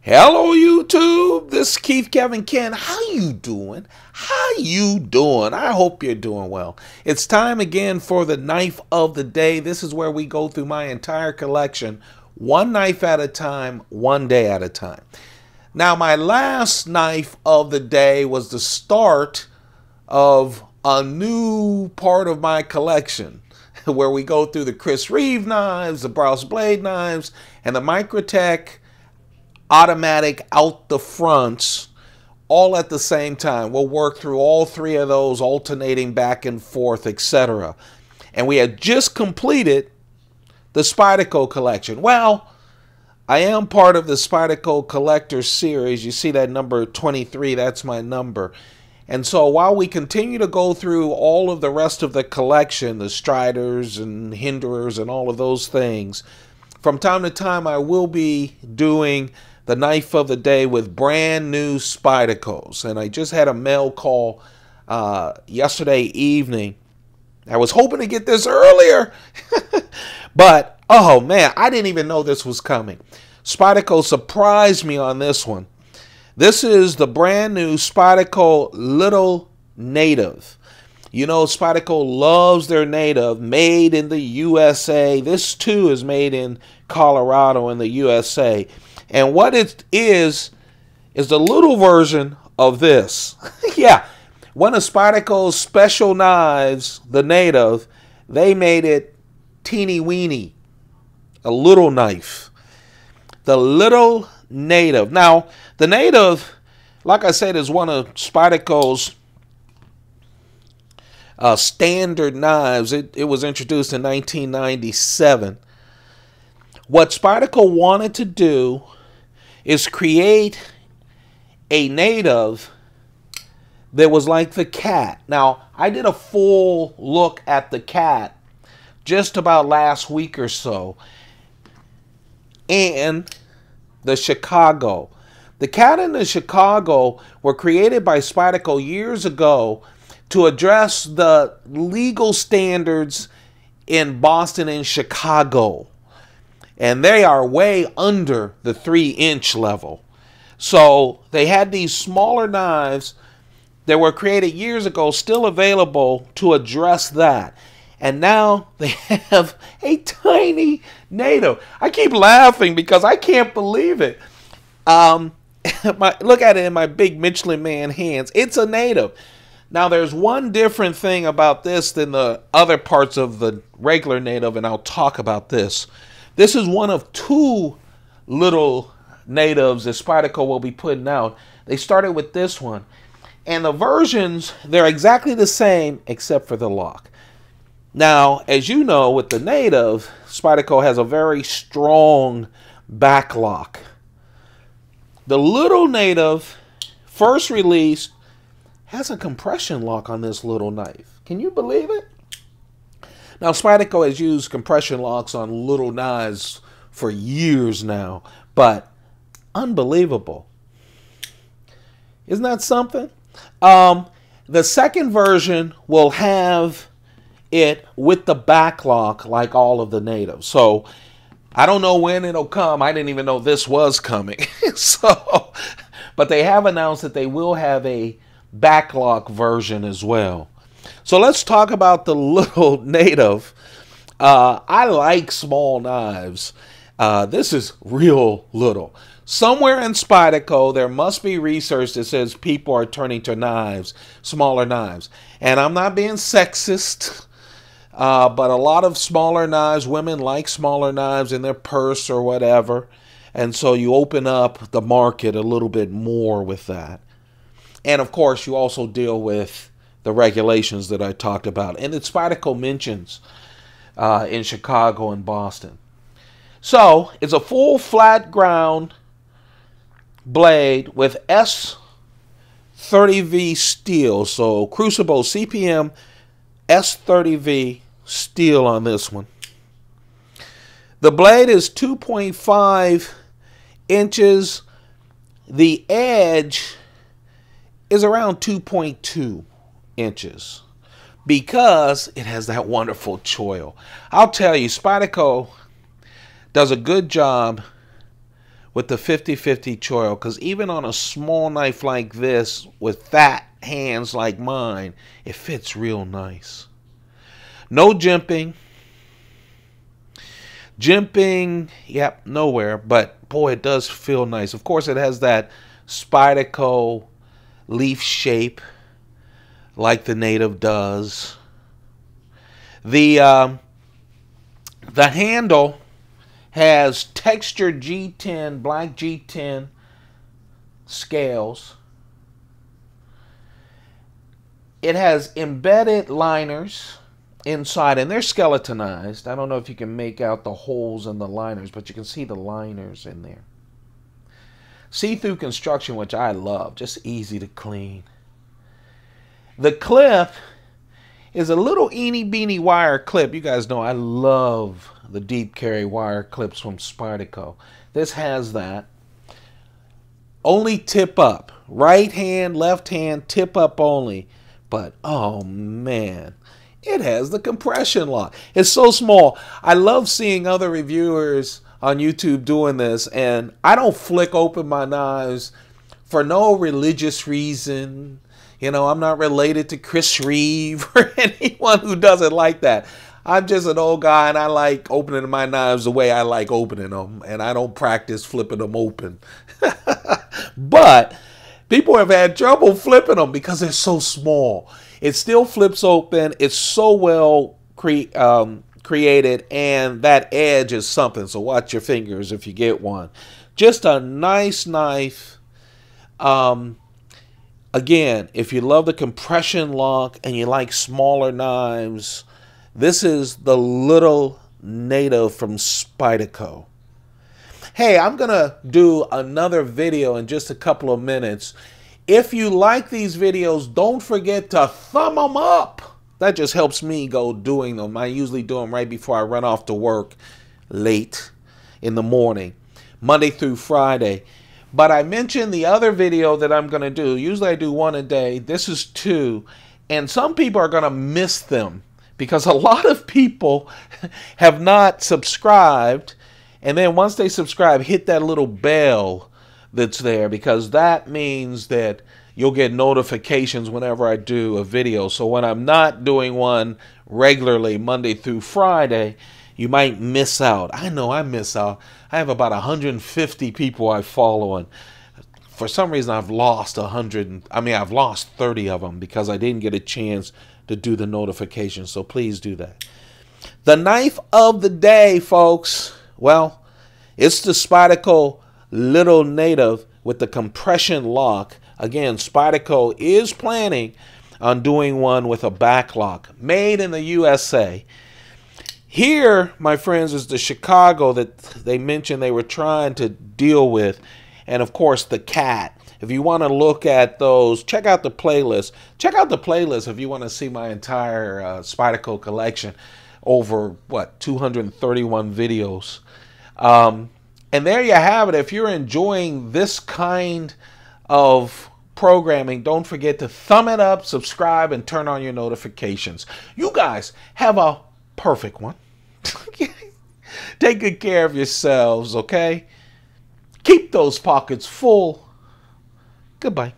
Hello YouTube, this is Keith Kevin Ken. How you doing? How you doing? I hope you're doing well. It's time again for the knife of the day. This is where we go through my entire collection, one knife at a time, one day at a time. Now my last knife of the day was the start of a new part of my collection where we go through the Chris Reeve knives, the Browse Blade knives, and the Microtech automatic out the fronts all at the same time. We'll work through all three of those, alternating back and forth, etc. And we had just completed the Spyderco collection. Well, I am part of the Spyderco collector series. You see that number 23, that's my number. And so while we continue to go through all of the rest of the collection, the Striders and Hinderers and all of those things, from time to time I will be doing the knife of the day with brand new Spydercos. And I just had a mail call yesterday evening. I was hoping to get this earlier, but oh man, I didn't even know this was coming. Spyderco surprised me on this one. This is the brand new Spyderco Lil Native. You know, Spyderco loves their native, made in the USA. This too is made in Colorado in the USA. And what it is the little version of this. Yeah, one of Spyderco's special knives, the native, they made it teeny weeny, a little knife. The Lil Native. Now, the native, like I said, is one of Spyderco's standard knives. It was introduced in 1997. What Spyderco wanted to do is create a native that was like the cat. Now, I did a full look at the cat just about last week or so, and the Chicago. The cat and the Chicago were created by Spyderco years ago to address the legal standards in Boston and Chicago. And they are way under the 3-inch level. So they had these smaller knives that were created years ago, still available to address that. And now they have a tiny native. I keep laughing because I can't believe it. Look at it in my big Michelin Man hands. It's a native. Now, there's one different thing about this than the other parts of the regular native, and I'll talk about this. This is one of two little natives that Spyderco will be putting out. They started with this one. And the versions, they're exactly the same except for the lock. Now, as you know, with the native, Spyderco has a very strong back lock. The little native, first released, has a compression lock on this little knife. Can you believe it? Now, Spyderco has used compression locks on little knives for years now, but unbelievable. Isn't that something? The second version will have it with the back lock like all of the natives. So I don't know when it'll come. I didn't even know this was coming. But they have announced that they will have a backlock version as well. So let's talk about the little native. I like small knives. This is real little. Somewhere in Spyderco, there must be research that says people are turning to knives, smaller knives. And I'm not being sexist, but a lot of smaller knives, women like smaller knives in their purse or whatever. And so you open up the market a little bit more with that. And of course, you also deal with the regulations that I talked about, and that Spyderco mentions in Chicago and Boston. So it's a full flat ground blade with S30V steel. So Crucible CPM S30V steel on this one. The blade is 2.5 inches. The edge is around 2.2 inches because it has that wonderful choil. I'll tell you, Spyderco does a good job with the 50/50 choil, because even on a small knife like this with fat hands like mine, it fits real nice. No jimping. Jimping, yep, nowhere, but boy, it does feel nice. Of course, it has that Spyderco leaf shape like the native does. The handle has textured G10, black G10 scales. It has embedded liners inside, and they're skeletonized. I don't know if you can make out the holes in the liners, but you can see the liners in there. See-through construction, which I love, just easy to clean. The clip is a little eeny-beeny wire clip. You guys know I love the deep carry wire clips from Spyderco. This has that. Only tip up. Right hand, left hand, tip up only. But, oh man, it has the compression lock. It's so small. I love seeing other reviewers on YouTube doing this, and I don't flick open my knives for no religious reason. You know, I'm not related to Chris Reeve or anyone who doesn't like that. I'm just an old guy, and I like opening my knives the way I like opening them, and I don't practice flipping them open. But people have had trouble flipping them because they're so small. It still flips open. It's so well created, and that edge is something. So watch your fingers if you get one. Just a nice knife. Again, if you love the compression lock and you like smaller knives, this is the little native from Spyderco. Hey, I'm going to do another video in just a couple of minutes. If you like these videos, don't forget to thumb them up. That just helps me go doing them. I usually do them right before I run off to work late in the morning, Monday through Friday. But I mentioned the other video that I'm going to do. Usually I do one a day. This is two. And some people are going to miss them because a lot of people have not subscribed. And then once they subscribe, hit that little bell that's there, because that means that you'll get notifications whenever I do a video. So when I'm not doing one regularly Monday through Friday, you might miss out. I know I miss out. I have about 150 people I follow, and for some reason I've lost 100. I mean, I've lost 30 of them because I didn't get a chance to do the notifications. So please do that. The knife of the day, folks. Well, it's the Spyderco Lil Native with the compression lock. Again, Spyderco is planning on doing one with a back lock, made in the USA. Here, my friends, is the Chicago that they mentioned they were trying to deal with. And, of course, the cat. If you want to look at those, check out the playlist. Check out the playlist if you want to see my entire Spyderco collection. Over, what, 231 videos. And there you have it. If you're enjoying this kind of programming, don't forget to thumb it up, subscribe, and turn on your notifications. You guys have a perfect one. Take good care of yourselves, okay? Keep those pockets full. Goodbye.